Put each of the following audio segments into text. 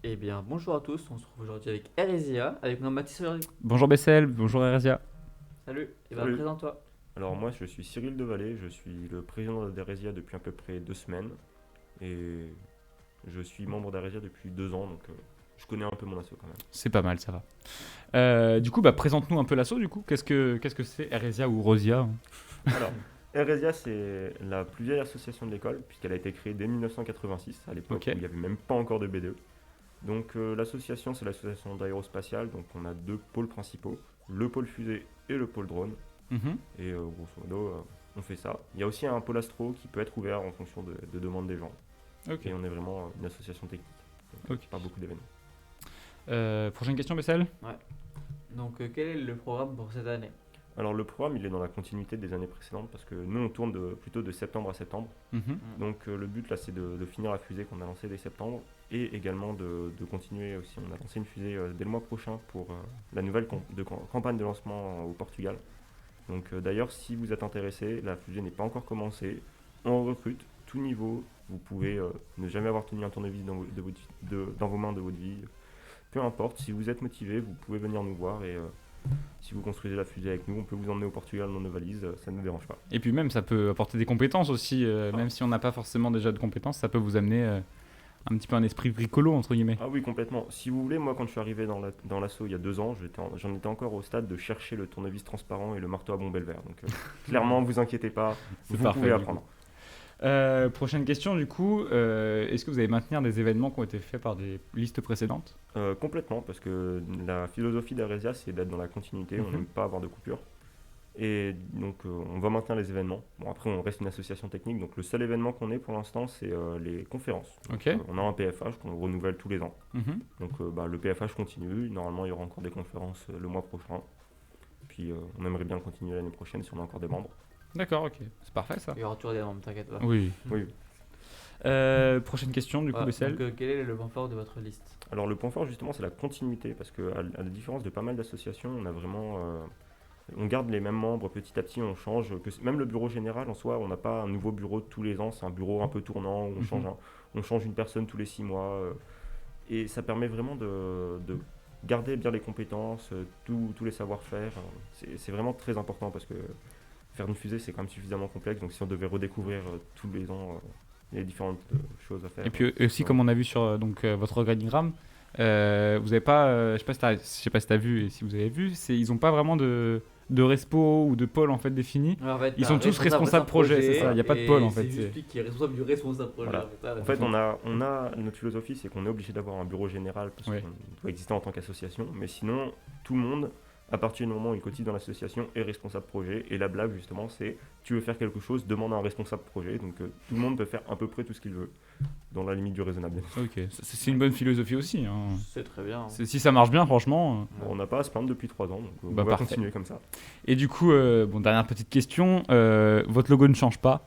Eh bien, bonjour à tous, on se retrouve aujourd'hui avec Eresia, avec moi Mathis Soleri. Bonjour Bessel, bonjour Eresia. Salut, et bien Salut. présente-toi. Alors moi je suis Cyril Devalet, je suis le président d'Aresia depuis à peu près 2 semaines et je suis membre d'Aresia depuis 2 ans donc je connais un peu mon asso quand même. C'est pas mal, ça va. Du coup, présente-nous un peu l'asso du coup. Qu'est-ce que c'est Eresia ou Rosia? Alors Aresia c'est la plus vieille association de l'école puisqu'elle a été créée dès 1986 à l'époque Ok. où il n'y avait même pas encore de BDE. Donc l'association c'est l'association d'aérospatiale, donc on a deux pôles principaux, le pôle fusée et le pôle drone. Mhm. Et grosso modo, on fait ça. Il y a aussi un pôle astro qui peut être ouvert en fonction de demandes des gens. Ok. Et on est vraiment une association technique. Donc, Ok. pas beaucoup d'événements. Prochaine question Bessel. Donc, quel est le programme pour cette année? Alors le programme, il est dans la continuité des années précédentes parce que nous, on tourne plutôt de septembre à septembre. Mhm. Donc le but là, c'est de finir la fusée qu'on a lancée dès septembre et également de continuer aussi. On a lancé une fusée dès le mois prochain pour la nouvelle campagne de lancement au Portugal. Donc d'ailleurs, si vous êtes intéressé, la fusée n'est pas encore commencée. On recrute tout niveau. Vous pouvez ne jamais avoir tenu un tournevis dans vos mains de votre vie. Peu importe, si vous êtes motivé, vous pouvez venir nous voir et si vous construisez la fusée avec nous, on peut vous emmener au Portugal dans nos valises, ça ne nous dérange pas. Et puis même, ça peut apporter des compétences aussi. Même si on n'a pas forcément déjà de compétences, ça peut vous amener un petit peu un esprit bricolo entre guillemets. Ah oui, complètement. Si vous voulez, moi quand je suis arrivé dans l'assaut il y a 2 ans, j'en étais encore au stade de chercher le tournevis transparent et le marteau à bomber le verre. Donc clairement, vous inquiétez pas, C'est vous parfait, pouvez du apprendre. Prochaine question du coup. Est-ce que vous allez maintenir des événements qui ont été faits par des listes précédentes? Complètement, parce que la philosophie d'Aresia, c'est d'être dans la continuité, on Mhm. n'aime pas avoir de coupure. Et donc, on va maintenir les événements. Bon, après, on reste une association technique, donc le seul événement qu'on ait pour l'instant, c'est les conférences. Donc, Ok. on a un PFH qu'on renouvelle tous les ans. Mhm. Donc, le PFH continue. Normalement, il y aura encore des conférences le mois prochain. Puis, on aimerait bien continuer l'année prochaine si on a encore des membres. D'accord, ok. C'est parfait ça. Il y aura toujours des membres, t'inquiète pas. Oui. Oui. Prochaine question du coup Voilà, Bessel. donc, quel est le point fort de votre liste? Alors, le point fort, justement, c'est la continuité, parce que à la différence de pas mal d'associations, on a vraiment. On garde les mêmes membres petit à petit, on change. Même le bureau général en soi, on n'a pas un nouveau bureau tous les ans, c'est un bureau un peu tournant où on change une personne tous les 6 mois. Et ça permet vraiment de garder bien les compétences, tous les savoir-faire. C'est vraiment très important parce que faire une fusée, c'est quand même suffisamment complexe. Donc si on devait redécouvrir tous les ans les différentes choses à faire. Et puis aussi, comme on a vu sur votre organigramme, vous avez pas, je sais pas si t'as vu et si vous avez vu, ils ont pas vraiment de respo ou de pôle en fait défini. Alors, en fait, Ils t'as sont un tous responsables projet, c'est ça, il y a pas de et pôle, en c'est fait, juste c'est- lui qui est responsable du responsable projet. Voilà. Ça, En fait, on a notre philosophie, c'est qu'on est obligé d'avoir un bureau général parce Ouais. qu'on doit exister en tant qu'association. Mais sinon, tout le monde, à partir du moment où il cotise dans l'association, est responsable projet. Et la blague, justement, c'est tu veux faire quelque chose, demande à un responsable projet. Donc, tout le monde peut faire à peu près tout ce qu'il veut, dans la limite du raisonnable. Ok, c'est une bonne philosophie aussi, hein. c'est très bien. Si ça marche bien, franchement. Bon, on n'a pas à se plaindre depuis 3 ans, donc on va Parfait. continuer comme ça. Et du coup, dernière petite question, votre logo ne change pas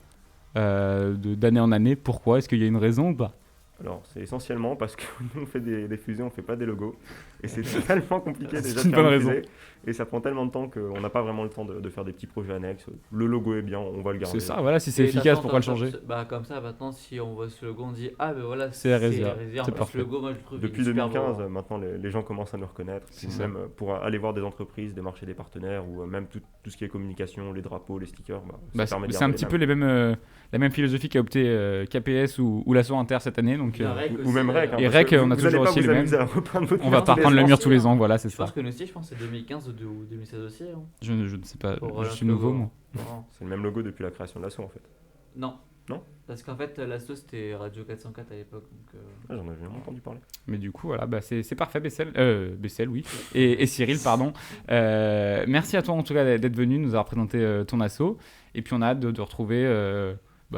d'année en année. Pourquoi? Est-ce qu'il y a une raison ou pas? Alors, c'est essentiellement parce que nous, on fait des fusées, on fait pas des logos. Et c'est tellement compliqué C'est déjà une de faire bonne une raison. fusée. Et ça prend tellement de temps qu'on n'a pas vraiment le temps de faire des petits projets annexes. Le logo est bien, on va le garder. C'est ça, voilà, si c'est Et efficace, de toute pourquoi le façon, changer? Bah, comme ça, maintenant, si on voit ce logo, on dit ah, ben voilà, C'est Eresia. Eresia. En C'est plus, parfait. le logo, moi, je le trouve Depuis il est super 2015, beau. maintenant les gens commencent à nous reconnaître. C'est Puis ça. même pour aller voir des entreprises, démarcher des partenaires ou même tout ce qui est communication, les drapeaux, les stickers. Ça permet de C'est un garder petit les peu la même philosophie qu'a opté KPS ou l'assaut Inter cette année. Donc, Il y a Rec ou aussi, même Rec. Et parce Rec, que on a vous allez toujours pas aussi vous les amuser à repeindre votre on va mur pas tous les reprendre le ans. mur tous les ans, voilà, c'est Je ça. pense que nous aussi, je pense que c'est 2015 ou 2016 aussi. Hein. Je ne sais pas, Pour je suis notre nouveau logo. moi. Non. C'est le même logo depuis la création de l'assaut en fait. Non. Non. Parce qu'en fait, l'assaut c'était Radio 404 à l'époque. Donc, Ah, j'en avais jamais entendu parler. Mais du coup, voilà, c'est parfait, Bessel. Bessel, oui. Et Cyril, pardon. Merci à toi en tout cas d'être venu nous avoir présenté ton assaut. Et puis on a hâte de retrouver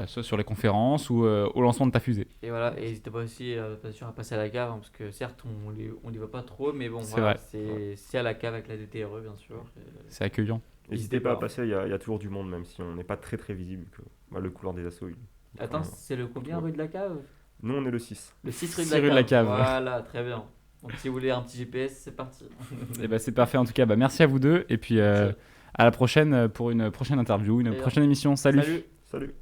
soit sur les conférences ou au lancement de ta fusée. Et voilà, et n'hésitez pas aussi bien sûr, à passer à la cave, hein, parce que certes on les voit pas trop, mais bon, C'est voilà, vrai. c'est à la cave avec la DTRE bien sûr. Et- C'est accueillant. N'hésitez pas à passer, il y a toujours du monde, même si on n'est pas très très visible. Le couloir des assauts. Attends, Ouais. c'est le combien rue de la cave? Nous, on est le 6. Le 6 rue de 6 la rue cave. de la cave. Voilà, très bien. Donc si vous voulez un petit GPS, c'est parti. Et c'est parfait en tout cas. Merci à vous deux. Et puis Merci. à la prochaine pour une prochaine interview, une Et prochaine émission. Salut. Salut. Salut.